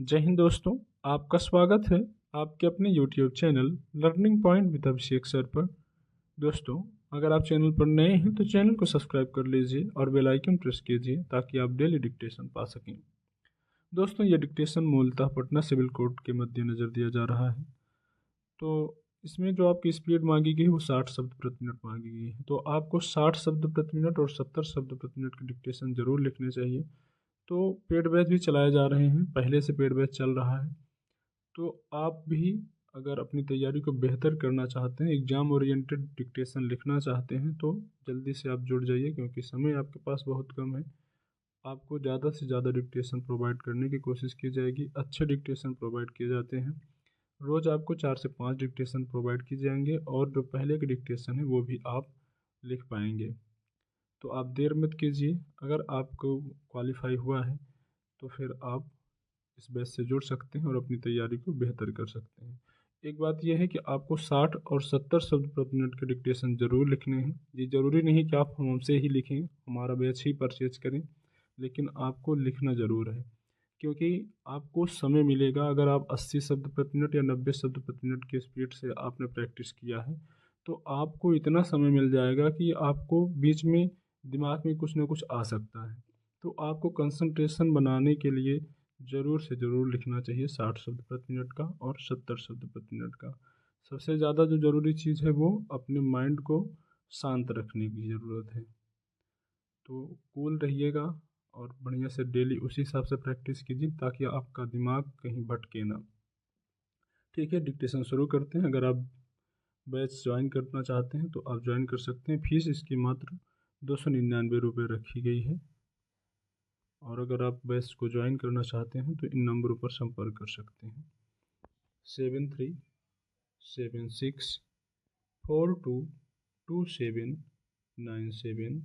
जय हिंद दोस्तों। आपका स्वागत है आपके अपने YouTube channel learning point with Abhishek sir पर। दोस्तों, अगर आप चैनल पर नए हैं तो चैनल को सब्सक्राइब कर लीजिए और बेल आइकन प्रेस कीजिए ताकि आप डेली डिक्टेशन पा सकें। दोस्तों, यह डिक्टेशन मूलतः पटना सिविल कोर्ट के मद्देनज़र दिया जा रहा है। तो इसमें जो आपकी स्पीड मांगी गई है वो 60 शब्द प्रति मिनट मांगी गई है। तो आपको 60 शब्द प्रति मिनट और 70 शब्द प्रति मिनट की डिक्टेशन ज़रूर लिखने चाहिए। तो पेड बैच भी चलाए जा रहे हैं, पहले से पेड बैच चल रहा है। तो आप भी अगर अपनी तैयारी को बेहतर करना चाहते हैं, एग्ज़ाम ओरिएंटेड डिक्टेशन लिखना चाहते हैं, तो जल्दी से आप जुड़ जाइए क्योंकि समय आपके पास बहुत कम है। आपको ज़्यादा से ज़्यादा डिक्टेशन प्रोवाइड करने की कोशिश की जाएगी। अच्छे डिक्टेशन प्रोवाइड किए जाते हैं। रोज़ आपको 4 से 5 डिक्टेशन प्रोवाइड किए जाएंगे और जो पहले के डिक्टेशन है वो भी आप लिख पाएंगे। तो आप देर मत कीजिए। अगर आपको क्वालिफाई हुआ है तो फिर आप इस बैच से जुड़ सकते हैं और अपनी तैयारी को बेहतर कर सकते हैं। एक बात यह है कि आपको 60 और 70 शब्द प्रति मिनट के डिक्टेशन ज़रूर लिखने हैं। ये ज़रूरी नहीं कि आप हमसे ही लिखें, हमारा बैच ही परचेज करें, लेकिन आपको लिखना ज़रूर है क्योंकि आपको समय मिलेगा। अगर आप 80 शब्द प्रति मिनट या 90 शब्द प्रति मिनट की स्पीड से आपने प्रैक्टिस किया है तो आपको इतना समय मिल जाएगा कि आपको बीच में दिमाग में कुछ ना कुछ आ सकता है। तो आपको कंसंट्रेशन बनाने के लिए ज़रूर से ज़रूर लिखना चाहिए 60 शब्द प्रति मिनट का और 70 शब्द प्रति मिनट का। सबसे ज़्यादा जो ज़रूरी चीज़ है वो अपने माइंड को शांत रखने की ज़रूरत है। तो कूल रहिएगा और बढ़िया से डेली उसी हिसाब से प्रैक्टिस कीजिए ताकि आपका दिमाग कहीं भटके ना। ठीक है, डिक्टेशन शुरू करते हैं। अगर आप बैच ज्वाइन करना चाहते हैं तो आप ज्वाइन कर सकते हैं। फीस इसकी मात्र 299 रुपये रखी गई है और अगर आप बैच को ज्वाइन करना चाहते हैं तो इन नंबरों पर संपर्क कर सकते हैं। 7376422797।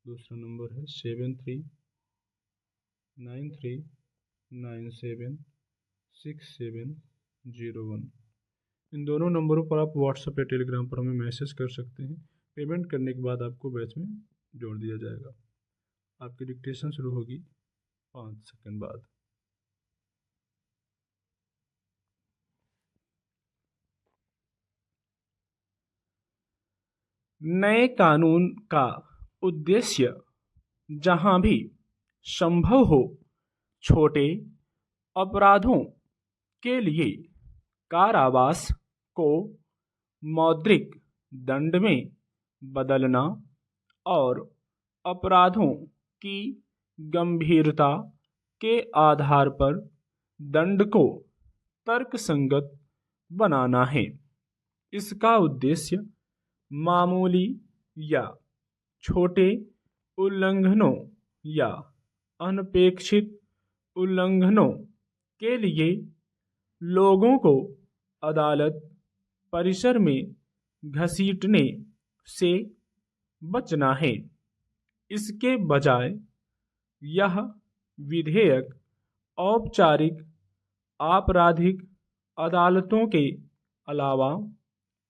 दूसरा नंबर है 7393976701। इन दोनों नंबरों पर आप व्हाट्सएप या टेलीग्राम पर हमें मैसेज कर सकते हैं। पेमेंट करने के बाद आपको बैच में जोड़ दिया जाएगा। आपकी डिक्टेशन शुरू होगी 5 सेकंड बाद। नए कानून का उद्देश्य जहां भी संभव हो छोटे अपराधों के लिए कारावास को मौद्रिक दंड में बदलना और अपराधों की गंभीरता के आधार पर दंड को तर्कसंगत बनाना है। इसका उद्देश्य मामूली या छोटे उल्लंघनों या अनपेक्षित उल्लंघनों के लिए लोगों को अदालत परिसर में घसीटने से बचना है। इसके बजाय यह विधेयक औपचारिक आपराधिक अदालतों के अलावा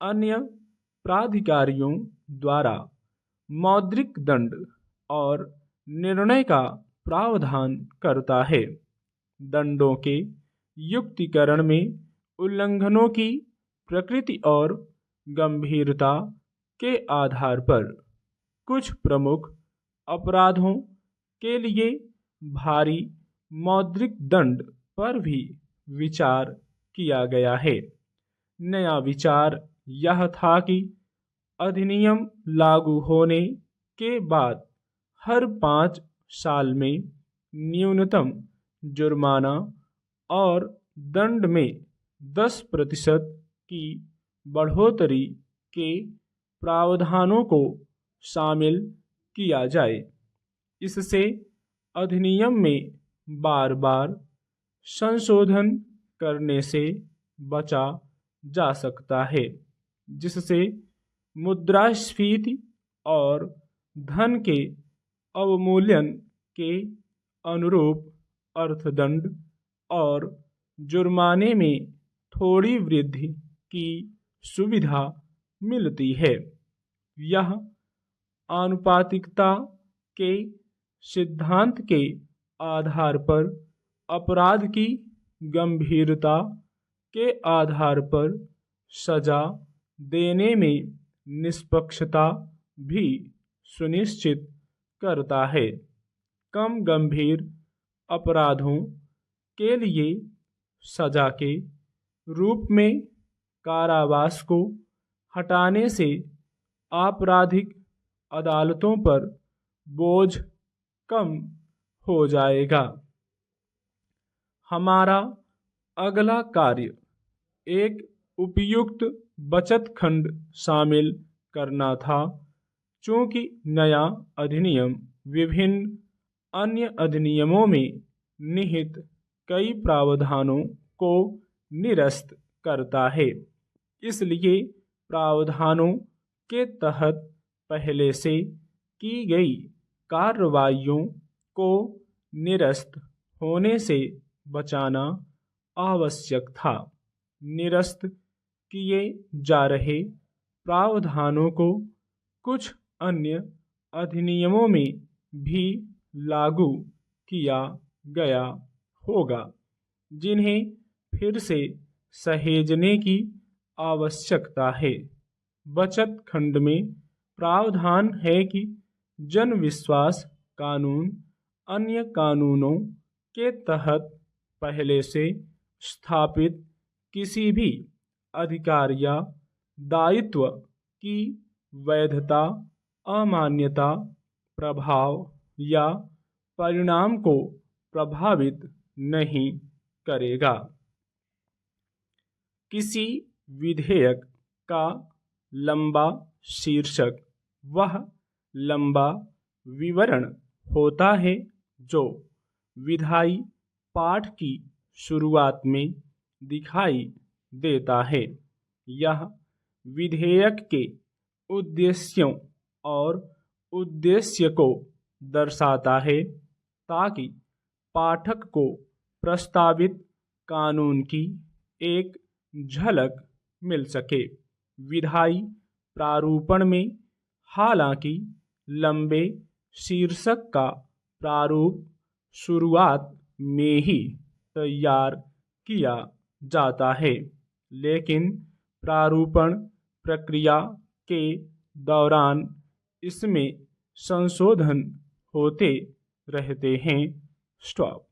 अन्य प्राधिकारियों द्वारा मौद्रिक दंड और निर्णय का प्रावधान करता है। दंडों के युक्तिकरण में उल्लंघनों की प्रकृति और गंभीरता के आधार पर कुछ प्रमुख अपराधों के लिए भारी मौद्रिक दंड पर भी विचार किया गया है। नया विचार यह था कि अधिनियम लागू होने के बाद हर 5 साल में न्यूनतम जुर्माना और दंड में 10% की बढ़ोतरी के प्रावधानों को शामिल किया जाए। इससे अधिनियम में बार बार संशोधन करने से बचा जा सकता है, जिससे मुद्रास्फीति और धन के अवमूल्यन के अनुरूप अर्थदंड और जुर्माने में थोड़ी वृद्धि की सुविधा मिलती है। यह आनुपातिकता के सिद्धांत के आधार पर अपराध की गंभीरता के आधार पर सजा देने में निष्पक्षता भी सुनिश्चित करता है। कम गंभीर अपराधों के लिए सजा के रूप में कारावास को हटाने से आपराधिक अदालतों पर बोझ कम हो जाएगा। हमारा अगला कार्य एक उपयुक्त बचत खंड शामिल करना था। चूंकि नया अधिनियम विभिन्न अन्य अधिनियमों में निहित कई प्रावधानों को निरस्त करता है, इसलिए प्रावधानों के तहत पहले से की गई कार्रवाइयों को निरस्त होने से बचाना आवश्यक था। निरस्त किए जा रहे प्रावधानों को कुछ अन्य अधिनियमों में भी लागू किया गया होगा, जिन्हें फिर से सहेजने की आवश्यकता है। बचत खंड में प्रावधान है कि जन विश्वास कानून अन्य कानूनों के तहत पहले से स्थापित किसी भी अधिकार या दायित्व की वैधता, अमान्यता, प्रभाव या परिणाम को प्रभावित नहीं करेगा। किसी विधेयक का लंबा शीर्षक वह लंबा विवरण होता है जो विधायी पाठ की शुरुआत में दिखाई देता है। यह विधेयक के उद्देश्यों और उद्देश्य को दर्शाता है ताकि पाठक को प्रस्तावित कानून की एक झलक मिल सके। विधायी प्रारूपण में हालांकि लंबे शीर्षक का प्रारूप शुरुआत में ही तैयार किया जाता है, लेकिन प्रारूपण प्रक्रिया के दौरान इसमें संशोधन होते रहते हैं। स्टॉप।